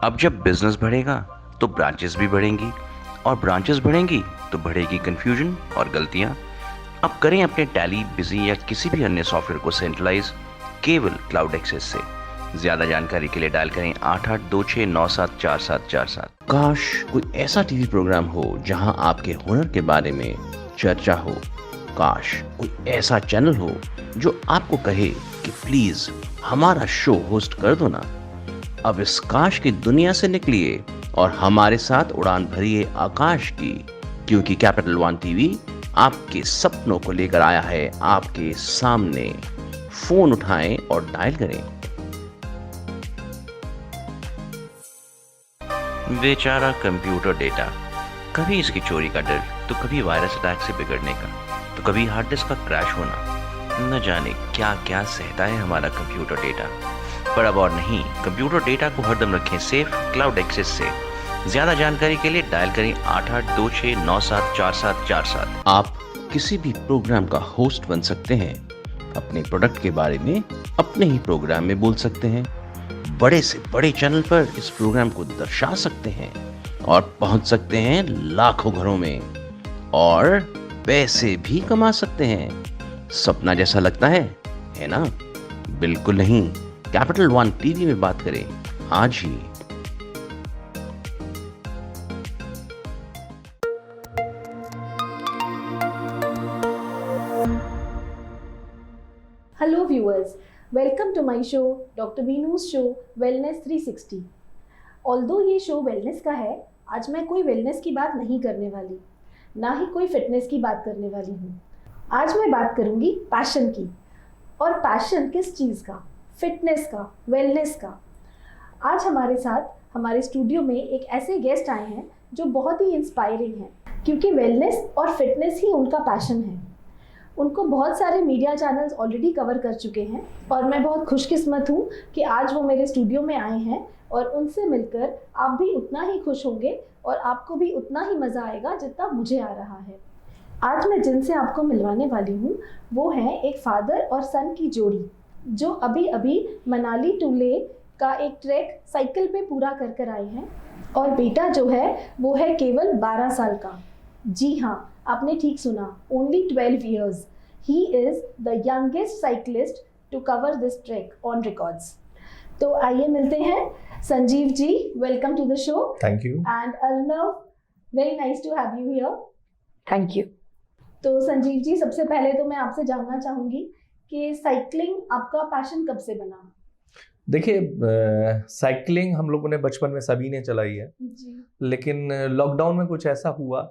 अब जब बिजनेस बढ़ेगा तो ब्रांचेस भी बढ़ेंगी, और ब्रांचेस बढ़ेंगी तो बढ़ेगी कंफ्यूजन और गलतियां। अब करें अपने टैली, बिजी या किसी भी अन्य सॉफ्टवेयर को सेंट्रलाइज केवल क्लाउड एक्सेस से। ज्यादा जानकारी के लिए डायल करें 8826974747। काश कोई ऐसा टीवी प्रोग्राम हो जहां आपके हुनर के बारे में चर्चा हो। काश कोई ऐसा चैनल हो जो आपको कहे कि प्लीज हमारा शो होस्ट कर दो ना। अब इस काश की दुनिया से निकलिए और हमारे साथ उड़ान भरिए आकाश की, क्योंकि कैपिटल वन टीवी आपके सपनों को लेकर आया है आपके सामने। फोन उठाएं और डायल करें। बेचारा कंप्यूटर डेटा, कभी इसकी चोरी का डर, तो कभी वायरस अटैक से बिगड़ने का, तो कभी हार्ड डिस्क का क्रैश होना। न जाने क्या क्या सहता है हमारा कंप्यूटर डेटा। पर अब और नहीं, कंप्यूटर डेटा को हरदम रखें सेफ क्लाउड एक्सेस से। ज्यादा जानकारी के लिए डायल करें 8826974747। आप किसी भी प्रोग्राम का होस्ट बन सकते हैं। अपने प्रोडक्ट के बारे में अपने ही प्रोग्राम में बोल सकते हैं। बड़े से बड़े चैनल पर इस प्रोग्राम को दर्शा सकते हैं और पहुंच सकते हैं लाखों घरों में, और पैसे भी कमा सकते हैं। सपना जैसा लगता है ना? बिल्कुल नहीं। कैपिटल वन टीवी में बात करें आज ही। Hello viewers, welcome to my show Dr. Beenu's show Wellness 360। Although ये शो वेलनेस का है, आज मैं कोई वेलनेस की बात नहीं करने वाली, ना ही कोई फिटनेस की बात करने वाली हूँ। आज मैं बात करूँगी पैशन की। और पैशन किस चीज़ का? फिटनेस का, वेलनेस का। आज हमारे साथ हमारे स्टूडियो में एक ऐसे गेस्ट आए हैं जो बहुत ही इंस्पायरिंग हैं, क्योंकि वेलनेस और फिटनेस ही उनका पैशन है। उनको बहुत सारे मीडिया चैनल्स ऑलरेडी कवर कर चुके हैं, और मैं बहुत खुशकिस्मत हूँ कि आज वो मेरे स्टूडियो में आए हैं, और उनसे मिलकर आप भी उतना ही खुश होंगे और आपको भी उतना ही मज़ा आएगा जितना मुझे आ रहा है। आज मैं जिनसे आपको मिलवाने वाली हूँ वो हैं एक फादर और सन की जोड़ी, जो अभी अभी मनाली टू लेह का एक ट्रैक साइकिल पे पूरा कर कर आए हैं। और बेटा जो है वो है केवल 12 साल का। जी हाँ, आपने ठीक सुना, only 12 years. He is the youngest cyclist to cover this track on records. तो आइए मिलते हैं Sanjeev ji. Welcome to the show. Thank you. And Arnav, very nice to have you here. Thank you. तो संजीव जी, सबसे पहले तो मैं आपसे जानना चाहूँगी कि साइकिलिंग आपका पैशन कब से बना? देखिए, साइकिलिंग हम लोगों ने बचपन में सभी ने चलाई है जी। लेकिन लॉकडाउन में कुछ ऐसा हुआ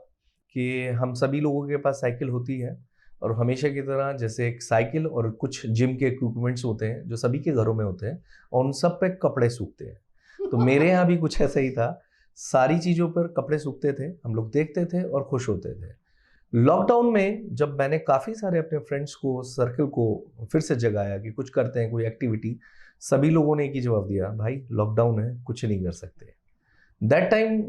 कि हम सभी लोगों के पास साइकिल होती है, और हमेशा की तरह जैसे एक साइकिल और कुछ जिम के इक्विपमेंट्स होते हैं जो सभी के घरों में होते हैं, और उन सब पे कपड़े सूखते हैं। तो मेरे यहाँ भी कुछ ऐसा ही था, सारी चीज़ों पर कपड़े सूखते थे, हम लोग देखते थे और खुश होते थे। लॉकडाउन में जब मैंने काफ़ी सारे अपने फ्रेंड्स को, सर्कल को फिर से जगाया कि कुछ करते हैं, कोई एक्टिविटी, सभी लोगों ने एक ही जवाब दिया, भाई लॉकडाउन है, कुछ नहीं कर सकते। दैट टाइम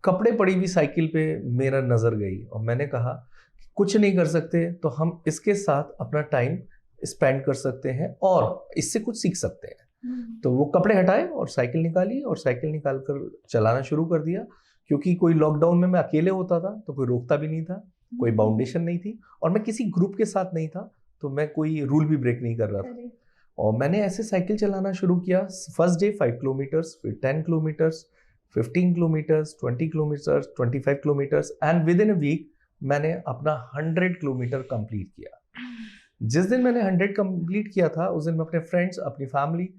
कपड़े पड़ी हुई साइकिल पे मेरा नज़र गई, और मैंने कहा कुछ नहीं कर सकते तो हम इसके साथ अपना टाइम स्पेंड कर सकते हैं और इससे कुछ सीख सकते हैं। तो वो कपड़े हटाए और साइकिल निकाली, और साइकिल निकाल कर चलाना शुरू कर दिया। क्योंकि कोई लॉकडाउन में मैं अकेले होता था तो कोई रोकता भी नहीं था, कोई बाउंडेशन नहीं थी, और मैं किसी ग्रुप के साथ नहीं था, तो मैं कोई रूल भी ब्रेक नहीं कर रहा था। और मैंने ऐसे साइकिल चलाना शुरू किया। फर्स्ट डे 5 किलोमीटर्स, फिर 10 kilometres, 15 kilometres, 20 kilometres, 25 kilometres, and within a week मैंने अपना 100 किलोमीटर कंप्लीट किया। जिस दिन मैंने 100 कंप्लीट किया था, उस दिन मैं अपने फ्रेंड्स, अपनी फैमिली,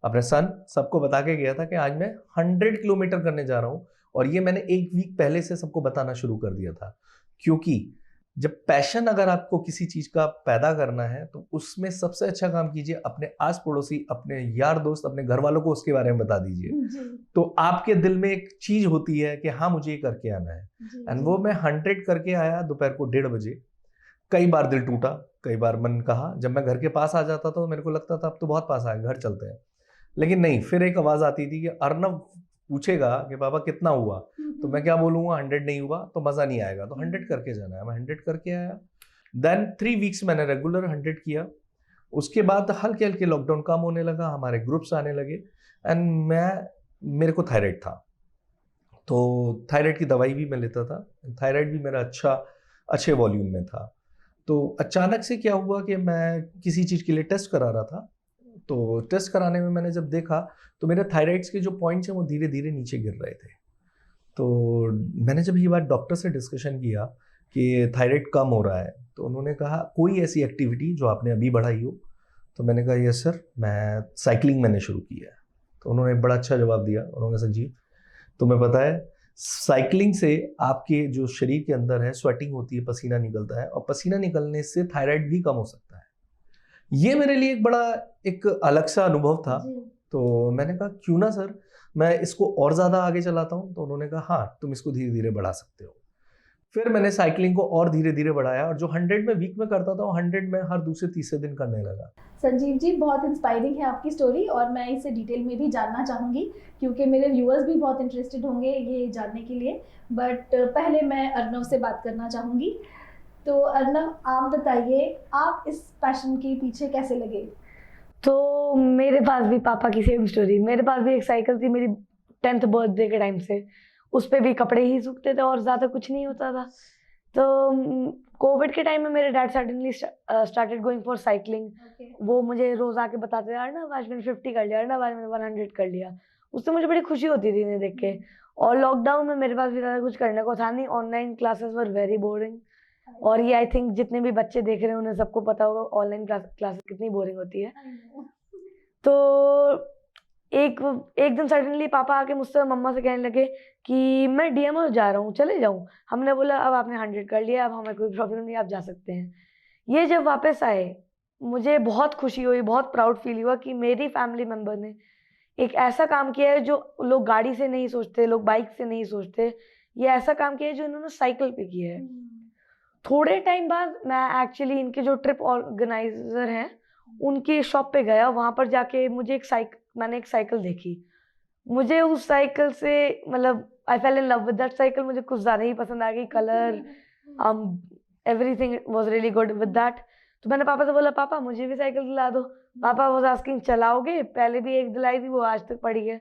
अपने सन, सबको बता के गया था कि आज मैं 100 किलोमीटर करने जा रहा हूँ। और ये मैंने एक वीक पहले से सबको बताना शुरू कर दिया था, क्योंकि जब पैशन अगर आपको किसी चीज का पैदा करना है तो उसमें सबसे अच्छा काम कीजिए, अपने आस पड़ोसी, अपने यार दोस्त, अपने घर वालों को उसके बारे में बता दीजिए। तो आपके दिल में एक चीज होती है कि हाँ मुझे ये करके आना है। एंड वो मैं 100 करके आया दोपहर को 1:30 बजे। कई बार दिल टूटा, कई बार मन कहा, जब मैं घर के पास आ जाता था तो मेरे को लगता था अब तो बहुत पास आया, घर चलते हैं। लेकिन नहीं, फिर एक आवाज आती थी कि अर्नव पूछेगा कि बाबा कितना हुआ, तो मैं क्या बोलूँगा, 100 नहीं हुआ तो मज़ा नहीं आएगा, तो 100 करके जाना है। मैं 100 करके आया। देन 3 वीक्स मैंने रेगुलर 100 किया। उसके बाद हल्के हल्के लॉकडाउन कम होने लगा, हमारे ग्रुप्स आने लगे, एंड मैं मेरे को थायराइड था, तो थायराइड की दवाई भी मैं लेता था, थायराइड भी मेरा अच्छे वॉल्यूम में था। तो अचानक से क्या हुआ कि मैं किसी चीज़ के लिए टेस्ट करा रहा था, तो टेस्ट कराने में मैंने जब देखा तो मेरे थायराइड्स के जो पॉइंट्स हैं वो धीरे धीरे नीचे गिर रहे थे। तो मैंने जब ये बात डॉक्टर से डिस्कशन किया कि थायराइड कम हो रहा है, तो उन्होंने कहा कोई ऐसी एक्टिविटी जो आपने अभी बढ़ाई हो? तो मैंने कहा यस सर, मैं साइकिलिंग मैंने शुरू किया है। तो उन्होंने एक बड़ा अच्छा जवाब दिया, उन्होंने कहा सर जी तुम्हें पता है साइकिलिंग से आपके जो शरीर के अंदर है स्वेटिंग होती है, पसीना निकलता है, और पसीना निकलने से थायराइड भी कम हो सकता है। ये मेरे लिए एक अलग सा अनुभव था। तो मैंने कहा क्यों ना सर मैं इसको और ज़्यादा आगे चलाता हूँ। तो उन्होंने कहा हाँ तुम इसको धीरे धीरे बढ़ा सकते हो। फिर मैंने साइकिलिंग को और धीरे धीरे बढ़ाया, और जो 100 में वीक में करता था वो 100 में हर दूसरे तीसरे दिन करने लगा। संजीव जी, बहुत इंस्पायरिंग है आपकी स्टोरी, और मैं इसे डिटेल में भी जानना चाहूँगी क्योंकि मेरे व्यूअर्स भी बहुत इंटरेस्टेड होंगे ये जानने के लिए। बट पहले मैं अर्नव से बात करना चाहूँगी। तो अर्नव, आप बताइए आप इस पैशन के पीछे कैसे लगे? तो मेरे पास भी पापा की सेम स्टोरी, मेरे पास भी एक साइकिल थी मेरी 10th बर्थडे के टाइम से, उस पर भी कपड़े ही सूखते थे और ज़्यादा कुछ नहीं होता था। तो कोविड के टाइम में मेरे dad suddenly started going for cycling. वो मुझे रोज़ आके बताते थे ना आज मैंने 50 कर लिया, ना आज मैंने 100 कर लिया। उससे मुझे बड़ी खुशी होती थी इन्हें देख के। और लॉकडाउन में मेरे पास भी ज़्यादा कुछ करने को था नहीं, online classes were very boring. और ये आई थिंक जितने भी बच्चे देख रहे हैं उन्हें सबको पता होगा ऑनलाइन क्लासेस कितनी बोरिंग होती है। तो एक दिन सडनली पापा आके मुझसे मम्मा से कहने लगे कि मैं डीएमओ जा रहा हूँ, चले जाऊँ। हमने बोला अब आपने 100 कर लिया, अब हमें कोई प्रॉब्लम नहीं, आप जा सकते हैं। ये जब वापस आए मुझे बहुत खुशी हुई, बहुत प्राउड फील हुआ कि मेरी फैमिली मेम्बर ने एक ऐसा काम किया है जो लोग गाड़ी से नहीं सोचते, लोग बाइक से नहीं सोचते। ये ऐसा काम किया है जो इन्होंने साइकिल पे किया है। थोड़े टाइम बाद मैं एक्चुअली इनके जो ट्रिप ऑर्गेनाइजर हैं उनकी शॉप पे गया। वहाँ पर जाके मैंने एक साइकिल देखी। मुझे उस साइकिल से मतलब I fell in love with that cycle. मुझे कुछ ज़्यादा ही पसंद आ गई, colour everything was really good with that. तो मैंने पापा से बोला पापा मुझे भी साइकिल दिला दो। पापा वाज आस्किंग चलाओगे? पहले भी एक दिलाई थी, वो आज तक पड़ी है।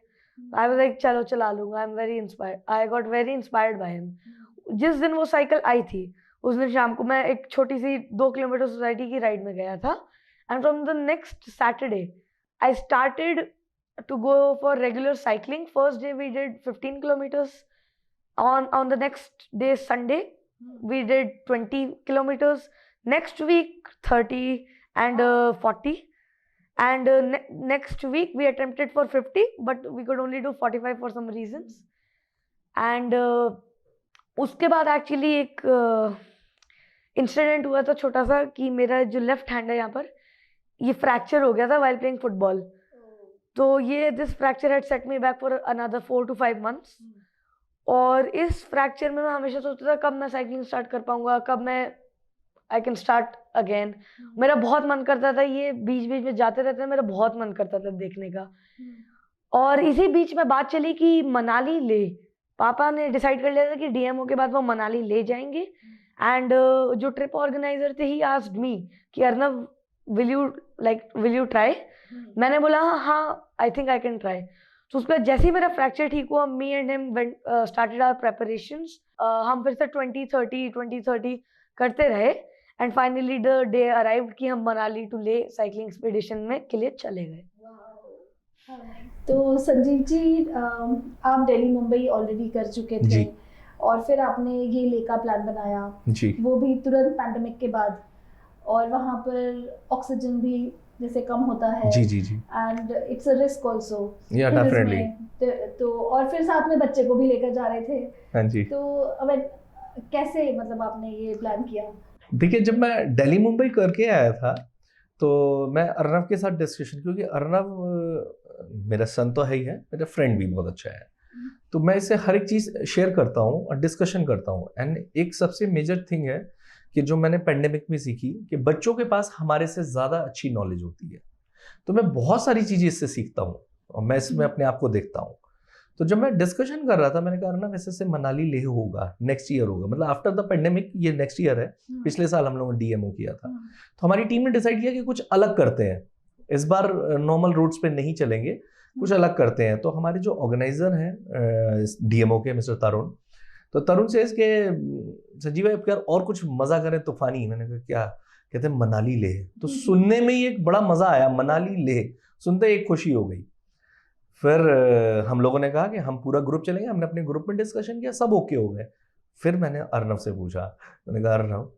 आई वाज लाइक चलो चला लूँगा। I got very inspired by him. जिस दिन वो साइकिल आई थी उस दिन शाम को मैं एक छोटी सी 2 किलोमीटर सोसाइटी की राइड में गया था। And from the next Saturday I started to go for regular cycling. First day we did 15 kilometers. On the next day Sunday we did 20 kilometers. Next week 30 and 40. And next week we attempted for 50 but we could only do 45 for some reasons. And उसके बाद actually एक incident हुआ था छोटा सा कि मेरा जो लेफ्ट हैंड है यहाँ पर ये फ्रैक्चर हो गया था while playing football. तो ये this fracture had set me back for another 4 to 5 months. और इस फ्रैक्चर में मैं हमेशा सोचता था कब मैं साइकिलिंग स्टार्ट कर पाऊंगा, कब मैं आई कैन स्टार्ट अगेन। मेरा बहुत मन करता था, ये बीच बीच में जाते रहते हैं, मेरा बहुत मन करता था देखने का। और इसी बीच में बात चली कि मनाली ले, पापा ने डिसाइड कर लिया था कि डीएमओ के बाद वो मनाली ले जाएंगे। एंड जो ट्रिप ऑर्गेनाइजर थे ही आस्क्ड मी कि अर्नव विल यू ट्राई? मैंने बोला हाँ I think I can try. तो उसके बाद जैसे ही मेरा फ्रैक्चर ठीक हुआ me and him started our preparations. हम फिर से 20-30 करते रहे and finally the day arrived कि हम Manali to Leh cycling expedition में के लिए चले गए। तो संजीव जी, आप दिल्ली मुंबई ऑलरेडी कर चुके थे जी। और फिर आपने ये ले का प्लान बनाया जी। वो भी तुरंत पैंडेमिक के बाद, और वहाँ पर ऑक्सीजन भी जैसे कम होता है। जी जी जी। And it's a risk also. Yeah definitely. तो और फिर साथ में बच्चे को भी लेकर जा रहे थे। हाँ जी। तो अब कैसे मतलब आपने ये प्लान किया? देखिए जब मैं दिल्ली मुंबई करके आया था तो मैं अर्नव के साथ डिस्कशन, क्योंकि अर्नव मेरा सन तो है ही है, मेरा फ्रेंड भी बहुत अच्छा है, तो मैं इससे हर एक चीज़ शेयर करता हूँ और डिस्कशन करता हूँ। एंड एक सबसे मेजर थिंग है कि जो मैंने पेंडेमिक में सीखी कि बच्चों के पास हमारे से ज़्यादा अच्छी नॉलेज होती है। तो मैं बहुत सारी चीज़ें इससे सीखता हूँ और मैं इसमें अपने आप को देखता हूँ। तो जब मैं डिस्कशन कर रहा था मैंने कहा ना वैसे से मनाली लेह होगा नेक्स्ट ईयर होगा, मतलब आफ्टर द पेंडेमिक, ये नेक्स्ट ईयर है। पिछले साल हम लोगों ने डीएमओ किया था। तो हमारी टीम ने डिसाइड किया कि कुछ अलग करते हैं, इस बार नॉर्मल रूट्स पे नहीं चलेंगे, कुछ अलग करते हैं। तो हमारे जो ऑर्गेनाइजर हैं डीएमओ के मिस्टर तरुण, तो तरुण से इसके संजीव भाई यार और कुछ मजा करें तूफानी। मैंने कहा क्या? कहते हैं मनाली लेह। तो सुनने में ही एक बड़ा मजा आया, मनाली लेह सुनते एक खुशी हो गई। फिर हम लोगों ने कहा कि हम पूरा ग्रुप चलेंगे। हमने अपने ग्रुप में डिस्कशन किया, सब ओके हो गए। फिर मैंने अर्नव से पूछा, मैंने कहा अर्नव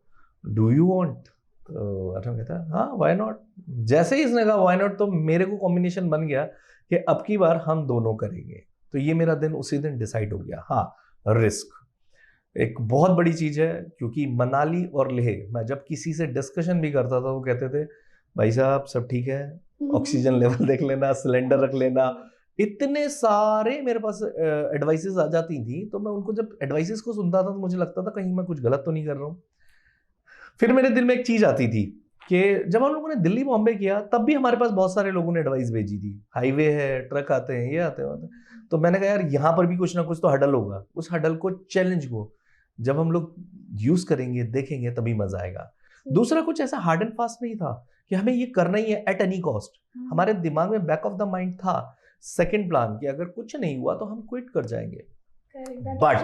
डू यू वांट? तो अर्नव कहता है हाँ व्हाई नॉट। जैसे ही इसने कहा व्हाई नॉट, तो मेरे को कॉम्बिनेशन बन गया कि अब की बार हम दोनों करेंगे। तो ये मेरा दिन उसी दिन डिसाइड हो गया। हाँ, रिस्क एक बहुत बड़ी चीज है, क्योंकि मनाली और लेह मैं जब किसी से डिस्कशन भी करता था वो कहते थे भाई साहब सब ठीक है, ऑक्सीजन लेवल देख लेना, सिलेंडर रख लेना, इतने सारे मेरे पास एडवाइसेस आ जाती थी। तो मैं उनको जब एडवाइसेस को सुनता था तो मुझे लगता था कहीं मैं कुछ गलत तो नहीं कर रहा हूँ। फिर मेरे दिल में एक चीज आती थी कि जब हम लोगों ने दिल्ली बॉम्बे किया तब भी हमारे पास बहुत सारे लोगों ने एडवाइस भेजी थी, हाईवे है, ट्रक आते हैं, ये आते हैं। तो मैंने कहा यार यहाँ पर भी कुछ ना कुछ तो हडल होगा। उस हडल को, चैलेंज को जब हम लोग यूज करेंगे, देखेंगे, तभी मजा आएगा। दूसरा कुछ ऐसा हार्ड एंड फास्ट नहीं था कि हमें ये करना ही है एट एनी कॉस्ट। हमारे दिमाग में बैक ऑफ द माइंड था सेकंड प्लान कि अगर कुछ नहीं हुआ तो हम क्विट कर जाएंगे। बट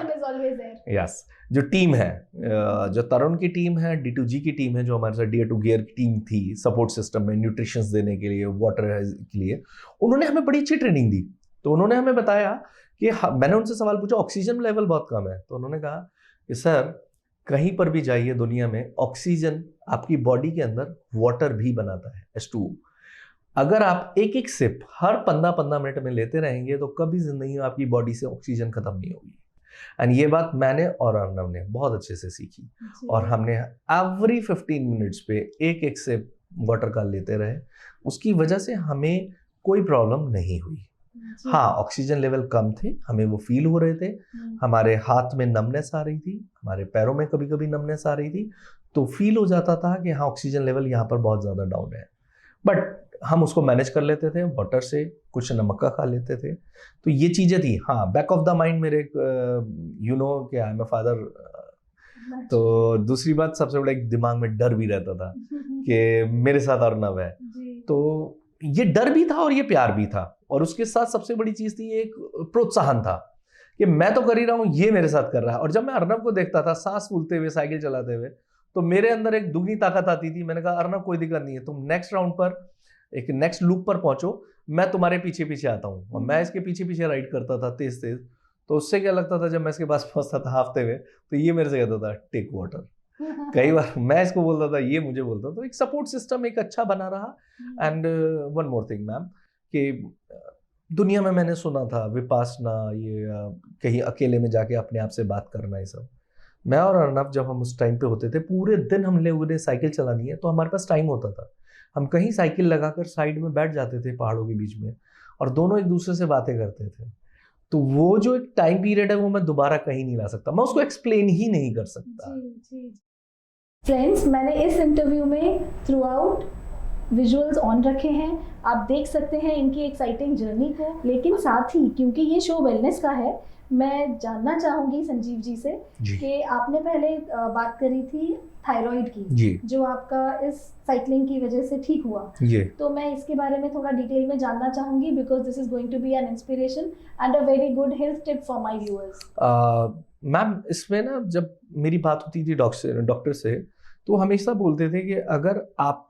यस, जो टीम है, जो तरुण की टीम है, D2G की टीम है, जो हमारे साथ Dear to Gear की टीम थी सपोर्ट सिस्टम में, न्यूट्रिशंस देने के लिए, वाटर के लिए, उन्होंने हमें बड़ी अच्छी ट्रेनिंग दी। तो उन्होंने हमें बताया कि मैंने उनसे सवाल पूछा ऑक्सीजन लेवल बहुत कम है। तो उन्होंने कहा कि सर कहीं पर भी जाइए दुनिया में, ऑक्सीजन आपकी बॉडी के अंदर वाटर भी बनाता है, H2O। अगर आप एक एक सिप हर 15-15 मिनट में लेते रहेंगे तो कभी जिंदगी में आपकी बॉडी से ऑक्सीजन खत्म नहीं होगी। एंड ये बात मैंने और अर्नव ने बहुत अच्छे से सीखी, और हमने एवरी 15 मिनट्स पे एक एक सिप वाटर का लेते रहे। उसकी वजह से हमें कोई प्रॉब्लम नहीं हुई। हाँ, ऑक्सीजन लेवल कम थे, हमें वो फील हो रहे थे, हमारे हाथ में नमनेस आ रही थी, हमारे पैरों में कभी कभी नमनेस आ रही थी। तो फील हो जाता था कि हाँ ऑक्सीजन लेवल यहाँ पर बहुत ज़्यादा डाउन है। बट हम उसको मैनेज कर लेते थे वाटर से, कुछ नमक का खा लेते थे। तो ये चीज़ें थी। हाँ, बैक ऑफ द माइंड मेरे यू नो कि आई एम अ फादर। तो दूसरी बात, सबसे बड़ा एक दिमाग में डर भी रहता था कि मेरे साथ अर्नव है। तो ये डर भी था और ये प्यार भी था, और उसके साथ सबसे बड़ी चीज थी एक प्रोत्साहन था कि मैं तो कर ही रहा हूँ, ये मेरे साथ कर रहा है। और जब मैं अर्नव को देखता था सांस फूलते हुए, साइकिल चलाते हुए, तो मेरे अंदर एक दुगनी ताकत आती थी। मैंने कहा अर्नव कोई दिक्कत नहीं है, तुम नेक्स्ट राउंड पर, एक नेक्स्ट लूप पर पहुंचो, मैं तुम्हारे पीछे पीछे आता हूँ। और मैं इसके पीछे पीछे राइड करता था तेज तेज। तो उससे क्या लगता था, जब मैं इसके पास पहुंचता था हाफते हुए, तो ये मेरे से कहता था टेक वाटर। कई बार मैं इसको बोलता था, ये मुझे बोलता था। तो एक सपोर्ट सिस्टम एक अच्छा बना रहा। And one more thing ma'am, कि दुनिया में मैंने सुना था विपासना, ये कहीं अकेले में जाके अपने आप से बात करना, ये सब। मैं और अर्नव जब हम उस टाइम पे होते थे, पूरे दिन हम लोगों ने साइकिल चलानी है, तो हमारे पास टाइम होता था। हम कहीं साइकिल लगाकर साइड में बैठ जाते थे पहाड़ों के बीच में, और दोनों एक दूसरे से बातें करते थे। तो वो जो एक टाइम पीरियड है वो मैं दोबारा कहीं नहीं ला सकता, मैं उसको एक्सप्लेन ही नहीं कर सकता। फ्रेंड्स, मैंने इस इंटरव्यू में थ्रू आउट विजुअल्स ऑन रखे हैं, आप देख सकते हैं इनकी एक्साइटिंग जर्नी को। लेकिन साथ ही, क्योंकि ये शो वेलनेस का है, मैं जानना चाहूँगी संजीव जी से कि आपने पहले बात करी थी थायराइड की, जो आपका इस साइकिलिंग की वजह से ठीक हुआ। तो मैं इसके बारे में थोड़ा डिटेल में जानना चाहूँगी, because this is going to be an inspiration and a very good health tip for my viewers. Ma'am, इसमें ना जब मेरी बात होती थी डॉक्टर से, तो हमेशा बोलते थे कि अगर आप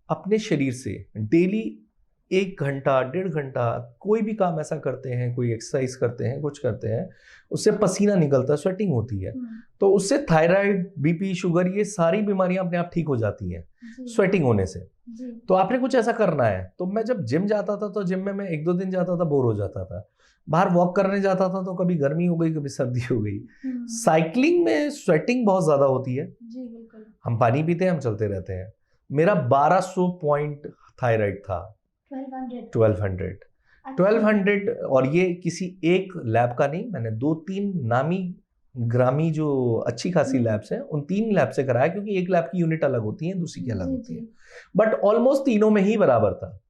अपने शरीर से डेली 1 घंटा 1.5 घंटा कोई भी काम ऐसा करते हैं, कोई एक्सरसाइज करते हैं, कुछ करते हैं, उससे पसीना निकलता है, स्वेटिंग होती है, तो उससे थायराइड, बीपी, शुगर, ये सारी बीमारियां अपने आप ठीक हो जाती हैं स्वेटिंग होने से। तो आपने कुछ ऐसा करना है। तो मैं जब जिम जाता था, तो जिम में मैं 1-2 दिन जाता था, बोर हो जाता था। बाहर वॉक करने जाता था, तो कभी गर्मी हो गई, कभी सर्दी हो गई। साइकिलिंग में स्वेटिंग बहुत ज्यादा होती है, हम पानी पीते हैं, हम चलते रहते हैं। मेरा 1200 पॉइंट थायराइड था, 1200, और ये किसी एक लैब का नहीं, मैंने 2-3 नामी ग्रामी जो अच्छी खासी लैब्स हैं, उन 3 लैब से कराया, क्योंकि एक लैब की यूनिट अलग होती है, दूसरी की अलग होती है। बट ऑलमोस्ट तीनों में ही बराबर था।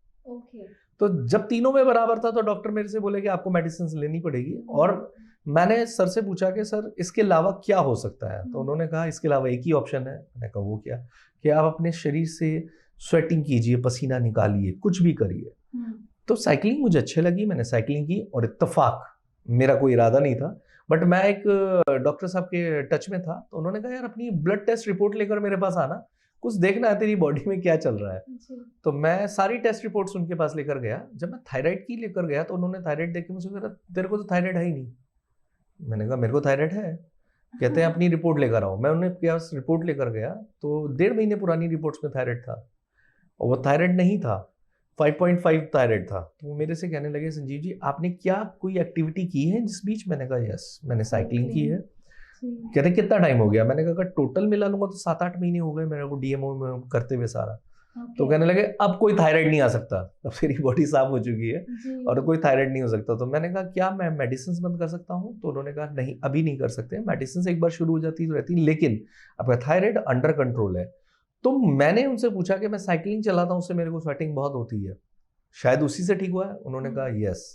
तो जब तीनों में बराबर था, तो डॉक्टर मेरे से बोले कि आपको मेडिसिन लेनी पड़ेगी। और मैंने सर से पूछा कि सर इसके अलावा क्या हो सकता है। तो उन्होंने कहा इसके अलावा एक ही ऑप्शन है। मैंने कहा वो क्या? कि आप अपने शरीर से स्वेटिंग कीजिए, पसीना निकालिए, कुछ भी करिए। तो साइकिलिंग मुझे अच्छी लगी, मैंने साइकिलिंग की और इत्तेफाक, मेरा कोई इरादा नहीं था, बट मैं एक डॉक्टर साहब के टच में था, तो उन्होंने कहा यार अपनी ब्लड टेस्ट रिपोर्ट लेकर मेरे पास आना, कुछ देखना है तेरी बॉडी में क्या चल रहा है। तो मैं सारी टेस्ट रिपोर्ट्स उनके पास लेकर गया। जब मैं थायराइड की लेकर गया तो उन्होंने थायराइड देख के मुझे कहा तेरे को तो थायराइड है ही नहीं। मैंने कहा मेरे को थायराइड है। कहते हैं अपनी रिपोर्ट लेकर आओ। मैं उन्हें पास रिपोर्ट लेकर गया तो 1.5 महीने पुरानी रिपोर्ट्स में थायराइड था और वो थायराइड नहीं था, 5.5 थायराइड था। तो वो मेरे से कहने लगे संजीव जी आपने क्या कोई एक्टिविटी की है जिस बीच? मैंने कहा यस मैंने साइकिलिंग की है। कहते कितना टाइम हो गया? मैंने कहा टोटल मिला लूंगा तो 7-8 महीने हो गए मेरे को डीएमओ में करते हुए सारा। तो कहने लगे अब कोई थायराइड नहीं आ सकता, अब तेरी बॉडी साफ हो चुकी है और कोई थायराइड नहीं हो सकता। तो मैंने कहा क्या मैं मेडिसिन बंद कर सकता हूँ? तो उन्होंने कहा नहीं अभी नहीं कर सकते, मेडिसिन एक बार शुरू हो जाती तो रहती, लेकिन आपका थायराइड अंडर कंट्रोल है। तो मैंने उनसे पूछा कि मैं साइकिलिंग चलाता हूँ उससे मेरे को स्वेटिंग बहुत होती है, शायद उसी से ठीक हुआ है? उन्होंने कहा यस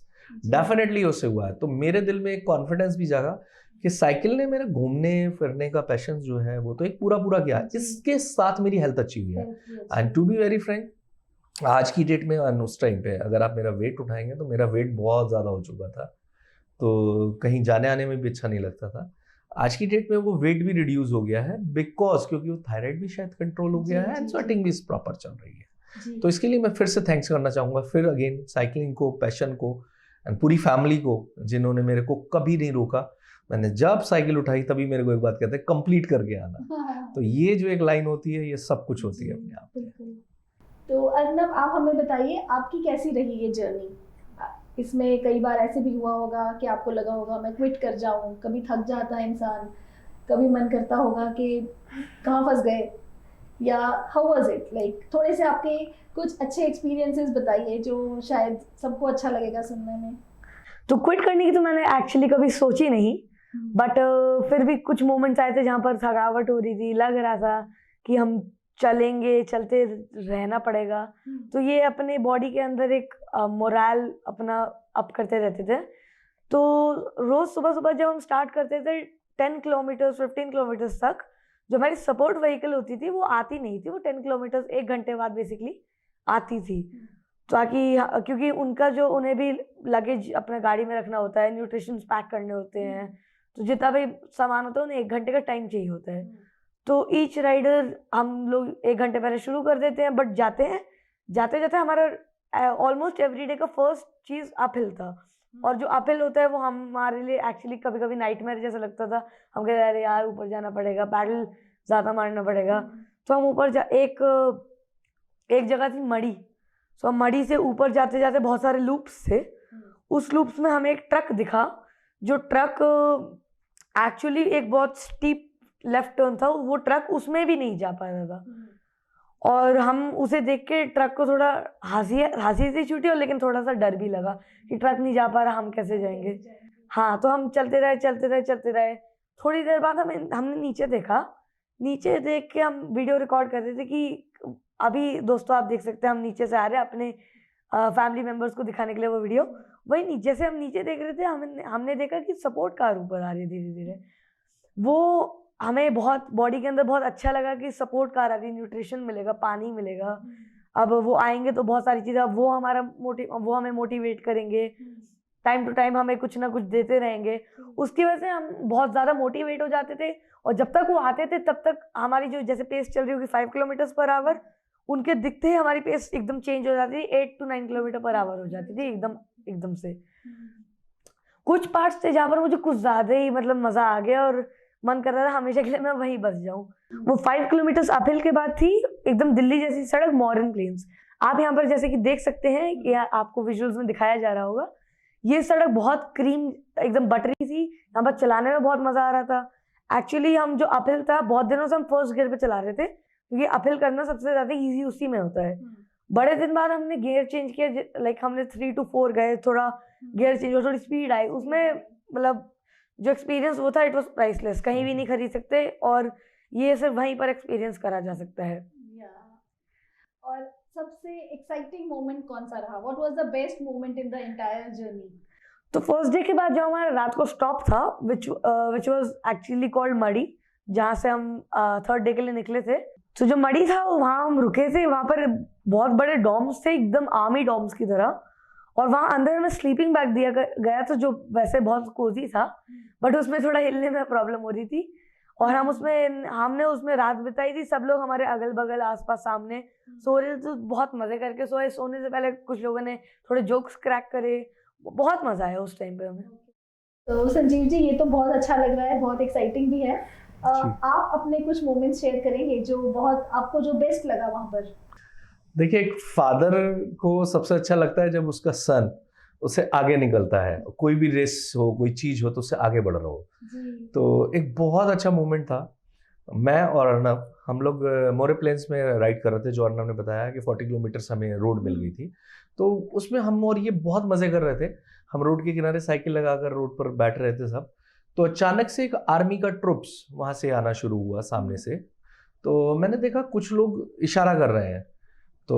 डेफिनेटली उससे हुआ है। तो मेरे दिल में एक कॉन्फिडेंस भी जागा कि साइकिल ने मेरे घूमने फिरने का पैशन जो है वो तो एक पूरा किया, इसके साथ मेरी हेल्थ अच्छी हुई है। And to be very frank आज की डेट में उस टाइम पे अगर आप मेरा वेट उठाएंगे तो मेरा वेट बहुत ज़्यादा हो चुका था, तो कहीं जाने आने में भी अच्छा नहीं लगता था। आज की डेट में वो वेट भी रिड्यूस हो गया है बिकॉज क्योंकि वो थायराइड भी शायद कंट्रोल हो गया है एंड स्वेटिंग भी प्रॉपर चल रही है। तो इसके लिए मैं फिर से थैंक्स करना चाहूँगा फिर अगेन साइकिलिंग को, पैशन को एंड पूरी फैमिली को जिन्होंने मेरे को कभी नहीं रोका। मैंने जब साइकिल उठाई तभी मेरे को एक बात कहते हैं कंप्लीट करके आना। तो ये जो एक लाइन होती है ये सब कुछ होती है अपने आप में। तो अर्नब आप हमें बताइए आपकी कैसी रही ये जर्नी? इसमें कई बार ऐसे भी हुआ होगा कि आपको लगा होगा मैं क्विट कर जाऊं, कभी थक जाता है इंसान, कभी मन करता होगा कि कहाँ फंस गए, या हाउ वाज इट लाइक? थोड़े से आपके कुछ अच्छे एक्सपीरियंसेस बताइए जो शायद सबको अच्छा लगेगा सुनने में। तो क्विट करने की तो मैंने एक्चुअली कभी सोची नहीं, बट फिर भी कुछ मोमेंट्स आए थे जहाँ पर थकावट हो रही थी, लग रहा था कि हम चलेंगे, चलते रहना पड़ेगा। तो ये अपने बॉडी के अंदर एक मोरल अपना अप करते रहते थे। तो रोज़ सुबह सुबह जब हम स्टार्ट करते थे 10 किलोमीटर 15 किलोमीटर्स तक, जो हमारी सपोर्ट व्हीकल होती थी वो आती नहीं थी, वो 10 किलोमीटर्स 1 घंटे बाद बेसिकली आती थी, ताकि क्योंकि उनका जो उन्हें भी लगेज अपने गाड़ी में रखना होता है, न्यूट्रिशन पैक करने होते हैं, तो जितना भी सामान होता है उन्हें 1 घंटे का टाइम चाहिए होता है। तो ईच राइडर हम लोग 1 घंटे पहले शुरू कर देते हैं, बट जाते जाते हमारा ऑलमोस्ट एवरी डे का फर्स्ट चीज़ अपहिल था। और जो अपहिल होता है वो हमारे लिए एक्चुअली कभी कभी नाइटमेयर जैसा लगता था। हम कहते अरे यार ऊपर जाना पड़ेगा, पैडल ज़्यादा मारना पड़ेगा। तो हम ऊपर एक जगह थी मड़ी, सो हम मड़ी से ऊपर जाते जाते बहुत सारे लूप्स थे। उस लूप्स में हमें एक ट्रक दिखा, जो ट्रक एक्चुअली एक बहुत स्टीप लेफ्ट टर्न था, वो ट्रक उसमें भी नहीं जा पा रहा था। और हम उसे देख के ट्रक को थोड़ा हंसी से छूटी, और लेकिन थोड़ा सा डर भी लगा कि ट्रक नहीं जा पा रहा, हम कैसे जाएंगे। हाँ, तो हम चलते रहे। थोड़ी देर बाद हमने नीचे देख के हम वीडियो रिकॉर्ड कर रहे थे कि अभी दोस्तों आप देख सकते हैं हम नीचे से आ रहे हैं अपने फैमिली मेम्बर्स को दिखाने के लिए वो वीडियो। वही नीचे से हम नीचे देख रहे थे, हमने देखा कि सपोर्ट कार ऊपर आ रही है धीरे धीरे। वो हमें बहुत बॉडी के अंदर बहुत अच्छा लगा कि सपोर्ट कार आ रही है, न्यूट्रिशन मिलेगा, पानी मिलेगा। अब वो आएंगे तो बहुत सारी चीज़ें, वो हमें मोटिवेट करेंगे, टाइम टू टाइम हमें कुछ ना कुछ देते रहेंगे। उसकी वजह से हम बहुत ज़्यादा मोटिवेट हो जाते थे। और जब तक वो आते थे तब तक हमारी जो जैसे पेस चल रही होगी 5 किलोमीटर्स पर आवर, उनके दिखते ही हमारी पेस एकदम चेंज हो जाती थी, 8 to 9 किलोमीटर पर आवर हो जाती थी एकदम से। कुछ पार्ट्स थे जहाँ पर मुझे कुछ ज़्यादा ही मतलब मज़ा आ गया और मन कर रहा था हमेशा के लिए मैं वहीं बस जाऊँ। वो 5 किलोमीटर्स अपहिल के बाद थी एकदम दिल्ली जैसी सड़क, मॉडर्न प्लेन्स। आप यहाँ पर जैसे कि देख सकते हैं, या आपको विजुअल्स में दिखाया जा रहा होगा, ये सड़क बहुत क्रीम एकदम बटरी थी, यहाँ पर चलाने में बहुत मज़ा आ रहा था। एक्चुअली हम जो अपहिल था बहुत दिनों से हम फर्स्ट गियर पे चला रहे थे, क्योंकि अपहिल करना सबसे ज़्यादा ईजी उसी में होता है। बड़े दिन बाद हमने गियर चेंज किया, लाइक हमने 3 to 4 गए, थोड़ा गियर चेंज हुआ, थोड़ी स्पीड आई उसमें। मतलब जो एक्सपीरियंस वो था इट वॉज प्राइसलेस, कहीं भी नहीं खरीद सकते, और ये सिर्फ वहीं पर एक्सपीरियंस करा जा सकता है। और सबसे एक्साइटिंग मोमेंट कौन सा रहा? What was the best moment in the entire journey? तो फर्स्ट डे के बाद जो हमारा रात को स्टॉप था, विच वाज एक्चुअली कॉल्ड मड़ी, जहाँ से हम 3rd डे के लिए निकले थे। तो जो मड़ी था वहाँ हम रुके थे, वहाँ पर बहुत बड़े डॉम्स थे, एकदम आर्मी डॉम्स की तरह। और वहाँ अंदर में स्लीपिंग बैग दिया गया था जो वैसे बहुत कोजी था, बट उसमें थोड़ा हिलने में प्रॉब्लम हो रही थी। और हमने उसमें रात बिताई थी। सब लोग हमारे अगल बगल आसपास सामने सो रहे थे, तो बहुत मजे करके सोए। सोने से पहले कुछ लोगों ने थोड़े जोक्स क्रैक करे, बहुत मजा आया उस टाइम पे हमें। तो संजीव जी, ये तो बहुत अच्छा लग रहा है, बहुत एक्साइटिंग भी है। आप अपने कुछ मोमेंट्स शेयर करेंगे जो बहुत आपको जो बेस्ट लगा वहाँ पर? देखिए, एक फादर को सबसे अच्छा लगता है जब उसका सन उससे आगे निकलता है, कोई भी रेस हो, कोई चीज हो तो उससे आगे बढ़ रहा हो। तो एक बहुत अच्छा मोमेंट था। मैं और अर्नब, हम लोग मोरे प्लेन्स में राइड कर रहे थे, जो अर्नब ने बताया कि 40 किलोमीटर हमें रोड मिल गई थी। तो उसमें हम और ये बहुत मजे कर रहे थे। हम रोड के किनारे साइकिल लगाकर रोड पर बैठ रहे थे सब। तो अचानक से एक आर्मी का ट्रुप्स वहां से आना शुरू हुआ सामने से। तो मैंने देखा कुछ लोग इशारा कर रहे हैं। तो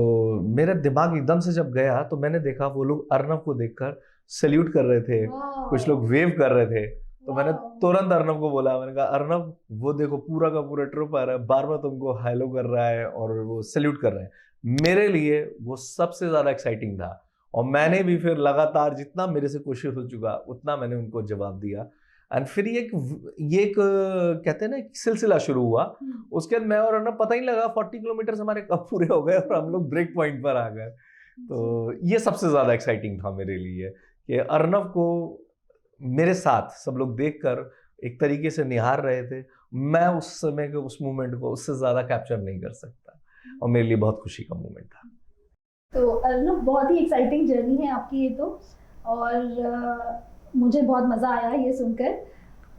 मेरा दिमाग एकदम से जब गया तो मैंने देखा वो लोग अर्नब को देखकर सल्यूट कर रहे थे, कुछ लोग वेव कर रहे थे। तो मैंने तुरंत अर्नब को बोला, मैंने कहा अर्नब वो देखो पूरा का पूरा ट्रुप आ रहा है, बार बार तुमको हेलो कर रहा है और वो सल्यूट कर रहे हैं। मेरे लिए वो सबसे ज्यादा एक्साइटिंग था। और मैंने भी फिर लगातार जितना मेरे से कोशिश हो चुका उतना मैंने उनको जवाब दिया। एंड फिर ये एक कहते हैं ना एक सिलसिला शुरू हुआ। उसके बाद मैं और अर्नब पता ही लगा 40 किलोमीटर हमारे कब पूरे हो गए और हम लोग ब्रेक पॉइंट पर आ गए। तो ये सबसे ज्यादा एक्साइटिंग था मेरे लिए कि अर्नब को मेरे साथ सब लोग देखकर एक तरीके से निहार रहे थे। मैं उस समय के उस मोमेंट को उससे ज्यादा कैप्चर नहीं कर सकता और मेरे लिए बहुत खुशी का मोमेंट था। तो अर्नब, बहुत ही एक्साइटिंग जर्नी है आपकी ये तो, और मुझे बहुत मज़ा आया ये सुनकर।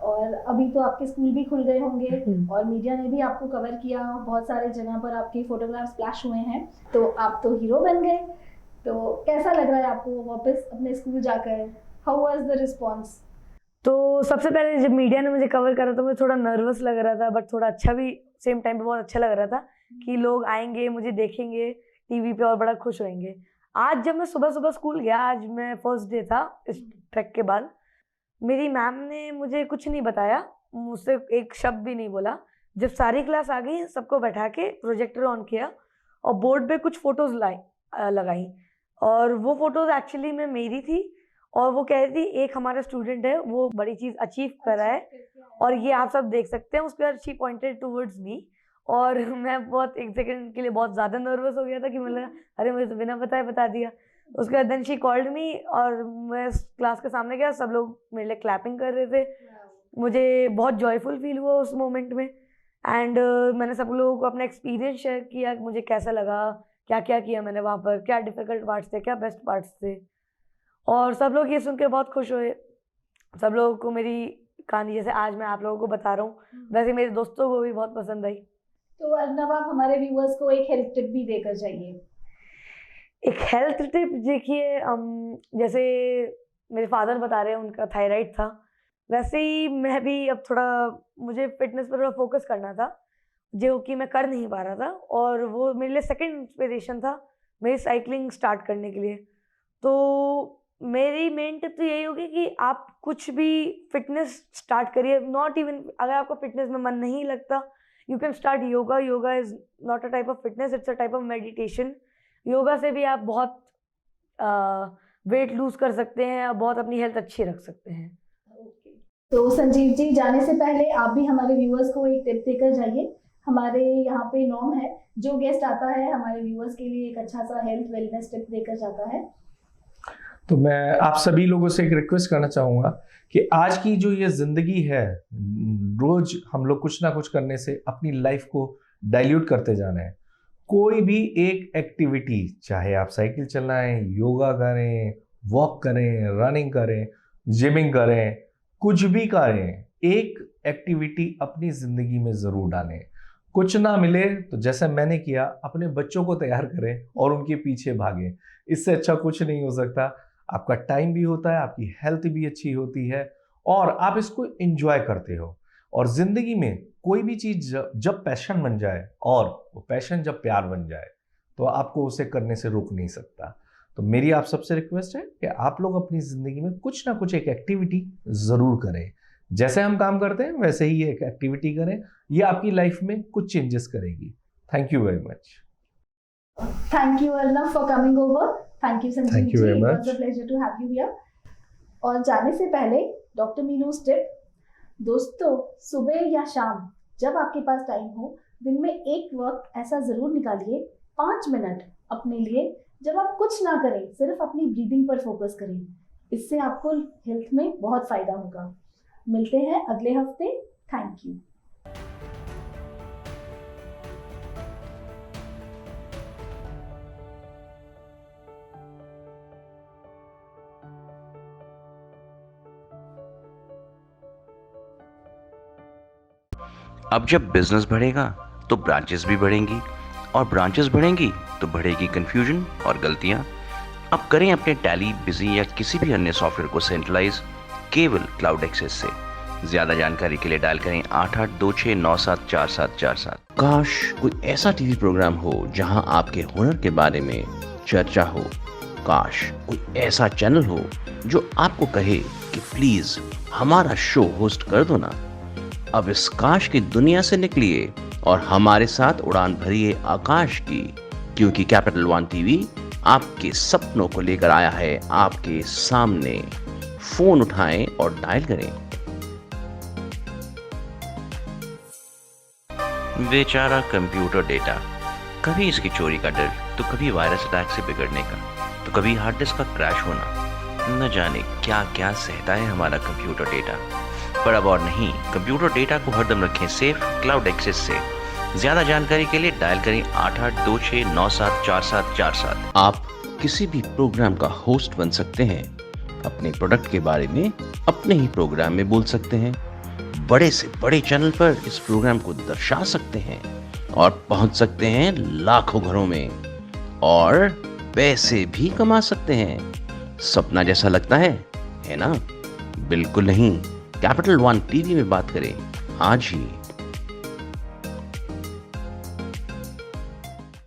और अभी तो आपके स्कूल भी खुल गए होंगे और मीडिया ने भी आपको कवर किया, बहुत सारे जगह पर आपके फोटोग्राफ्स फ्लैश हुए हैं, तो आप तो हीरो बन गए। तो कैसा लग रहा है आपको वापस अपने स्कूल जाकर? How was the response? तो सबसे पहले जब मीडिया ने मुझे कवर करा तो मुझे थोड़ा नर्वस लग रहा था, बट थोड़ा अच्छा भी सेम टाइम पे बहुत अच्छा लग रहा था कि लोग आएंगे, मुझे देखेंगे टीवी पे और बड़ा खुश होंगे। आज जब मैं सुबह सुबह स्कूल गया, आज मैं फर्स्ट डे था इस ट्रैक के बाद, मेरी मैम ने मुझे कुछ नहीं बताया, मुझसे एक शब्द भी नहीं बोला। जब सारी क्लास आ गई, सबको बैठा के प्रोजेक्टर ऑन किया और बोर्ड पे कुछ फोटोज लगाई, और वो फोटोज एक्चुअली में मेरी थी। और वो कह रही थी एक हमारा स्टूडेंट है, वो बड़ी चीज अचीव कर रहा है और ये आप सब देख सकते हैं। उसके बाद शी पॉइंटेड टूवर्ड्स मी और मैं बहुत एक सेकंड के लिए बहुत ज़्यादा नर्वस हो गया था कि मतलब अरे मुझे तो बिना बताए बता दिया। उसके बाद देन शी कॉल्ड मी और मैं क्लास के सामने गया, सब लोग मेरे लिए क्लैपिंग कर रहे थे। मुझे बहुत जॉयफुल फील हुआ उस मोमेंट में। एंड मैंने सब लोगों को अपना एक्सपीरियंस शेयर किया, मुझे कैसा लगा, क्या क्या किया मैंने वहाँ पर, क्या डिफ़िकल्ट पार्ट्स थे, क्या बेस्ट पार्ट्स थे। और सब लोग ये सुन के बहुत खुश हुए। सब लोगों को मेरी कहानी जैसे आज मैं आप लोगों को बता रहा हूँ, वैसे मेरे दोस्तों को भी बहुत पसंद आई। तो अर्नब, आप हमारे व्यूअर्स को एक हेल्थ टिप भी देकर जाइए। एक हेल्थ टिप देखिए, जैसे मेरे फादर बता रहे हैं उनका थायराइड था, वैसे ही मैं भी अब थोड़ा मुझे फिटनेस पर थोड़ा फोकस करना था, जो कि मैं कर नहीं पा रहा था। और वो मेरे लिए सेकंड इंस्पिरेशन था मेरी साइकिलिंग स्टार्ट करने के लिए। तो मेरी मेन टिप तो यही होगी कि आप कुछ भी फिटनेस स्टार्ट करिए। नॉट इवन अगर आपको फिटनेस में मन नहीं लगता, you can start yoga. Yoga is not a type of fitness, it's a type of meditation. Yoga से भी आप बहुत वेट लूज कर सकते हैं और बहुत अपनी हेल्थ अच्छी रख सकते हैं। तो संजीव जी, जाने से पहले आप भी हमारे व्यूअर्स को एक टिप देकर जाइए। हमारे यहाँ पे नॉर्म है, जो गेस्ट आता है हमारे व्यूअर्स के लिए एक अच्छा सा हेल्थ वेलनेस टिप देकर जाता है। तो मैं आप सभी लोगों से एक रिक्वेस्ट करना चाहूँगा कि आज की जो ये ज़िंदगी है, रोज हम लोग कुछ ना कुछ करने से अपनी लाइफ को डाइल्यूट करते जाना है। कोई भी एक एक्टिविटी, चाहे आप साइकिल चलाएं, योगा करें, वॉक करें, रनिंग करें, जिमिंग करें, कुछ भी करें, एक एक्टिविटी अपनी ज़िंदगी में ज़रूर डालें। कुछ ना मिले तो जैसे मैंने किया, अपने बच्चों को तैयार करें और उनके पीछे भागें। इससे अच्छा कुछ नहीं हो सकता। आपका टाइम भी होता है, आपकी हेल्थ भी अच्छी होती है और आप इसको एंजॉय करते हो। और जिंदगी में कोई भी चीज जब पैशन बन जाए और वो पैशन जब प्यार बन जाए तो आपको उसे करने से रोक नहीं सकता। तो मेरी आप सबसे रिक्वेस्ट है कि आप लोग अपनी जिंदगी में कुछ ना कुछ एक एक्टिविटी जरूर करें। जैसे हम काम करते हैं वैसे ही एक एक्टिविटी करें, ये आपकी लाइफ में कुछ चेंजेस करेगी। Thank you very much. Thank you, Arnab, for coming over. Thank you Sanjeev Thank you very ji, much. It's a pleasure to have you here. और जाने से पहले डॉक्टर मीनूज टिप, दोस्तों सुबह या शाम जब आपके पास टाइम हो, दिन में एक वक्त ऐसा ज़रूर निकालिए 5 मिनट अपने लिए, जब आप कुछ ना करें, सिर्फ अपनी ब्रीदिंग पर फोकस करें। इससे आपको हेल्थ में बहुत फ़ायदा होगा। मिलते हैं अगले हफ्ते। Thank you. अब जब बिजनेस बढ़ेगा तो ब्रांचेस भी बढ़ेंगी, और ब्रांचेस बढ़ेंगी तो बढ़ेगी कंफ्यूजन और गलतियां। अब करें अपने टैली, बिजी या किसी भी अन्य सॉफ्टवेयर को सेंट्रलाइज केवल क्लाउड एक्सेस से। ज्यादा जानकारी के लिए डायल करें 8826974747। काश कोई ऐसा टीवी प्रोग्राम हो जहां आपके हुनर के बारे में चर्चा हो। काश कोई ऐसा चैनल हो जो आपको कहे कि प्लीज हमारा शो होस्ट कर दो ना। अब इस काश की दुनिया से निकलिए और हमारे साथ उड़ान भरिए आकाश की, क्योंकि कैपिटल वन टीवी आपके सपनों को लेकर आया है आपके सामने। फोन उठाएं और डायल करें। बेचारा कंप्यूटर डेटा, कभी इसकी चोरी का डर, तो कभी वायरस अटैक से बिगड़ने का, तो कभी हार्ड डिस्क का क्रैश होना। न जाने क्या क्या सहता है हमारा कंप्यूटर डेटा। पर अब और नहीं, कंप्यूटर डेटा को हरदम रखें सेफ क्लाउड एक्सेस से। ज्यादा जानकारी के लिए डायल करें 8826974747। आप किसी भी प्रोग्राम का होस्ट बन सकते हैं। अपने प्रोडक्ट के बारे में अपने ही प्रोग्राम में बोल सकते हैं। बड़े से बड़े चैनल पर इस प्रोग्राम को दर्शा सकते हैं और पहुंच सकते हैं लाखों घरों में, और पैसे भी कमा सकते हैं। सपना जैसा लगता है ना? बिल्कुल नहीं। कैपिटल वन टीवी में बात करें आज ही।